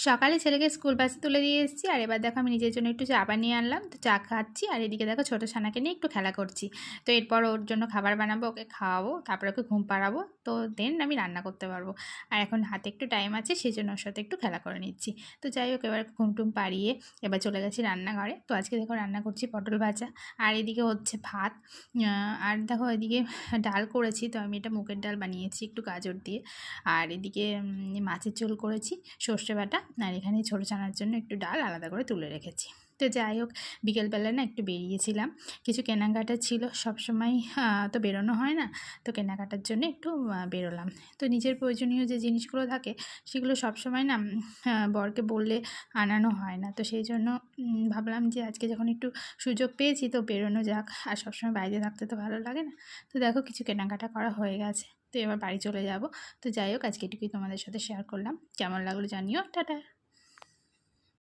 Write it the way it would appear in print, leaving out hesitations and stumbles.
সকালে ছেলেকে স্কুল বাসে তুলে দিয়ে এসেছি, আর এবার দেখো আমি নিজের জন্য একটু চা বানিয়ে আনলাম। তো চা খাচ্ছি, আর এদিকে দেখো ছোটো ছানাকে নিয়ে একটু খেলা করছি। তো এরপর ওর জন্য খাবার বানাবো, ওকে খাওয়াবো, তারপর ওকে ঘুম পাড়াবো, তো দেন আমি রান্না করতে পারবো। আর এখন হাতে একটু টাইম আছে, সেই জন্য ওর সাথে একটু খেলা করে নিচ্ছি। তো যাই হোক, এবার ঘুম টুম পাড়িয়ে এবার চলে গেছি রান্নাঘরে। তো আজকে দেখো রান্না করছি পটল ভাজা, আর এদিকে হচ্ছে ভাত। আর দেখো এদিকে ডাল করেছি, তো আমি এটা মুগের ডাল বানিয়েছি একটু গাজর দিয়ে। আর এদিকে মাছের ঝোল করেছি সর্ষে বাটা, আর এখানে ছোটো ছানার জন্য একটু ডাল আলাদা করে তুলে রেখেছি। তো যাই হোক, বিকেলবেলায় না একটু বেরিয়েছিলাম, কিছু কেনাকাটা ছিল, সবসময় তো বেরোনো হয় না, তো কেনাকাটার জন্য একটু বেরোলাম। তো নিজের প্রয়োজনীয় যে জিনিসগুলো থাকে সেগুলো সবসময় না বরকে বললে আনানো হয় না, তো সেই জন্য ভাবলাম যে আজকে যখন একটু সুযোগ পেয়েছি তো বেরোনো যাক, আর সবসময় বাইরে থাকতে তো ভালো লাগে না। তো দেখো কিছু কেনাকাটা করা হয়ে গেছে, তো এবার বাড়ি চলে যাব। তো যাই হোক, আজকে এটুকুই তোমাদের সাথে শেয়ার করলাম, কেমন লাগলো জানিও। টাটা।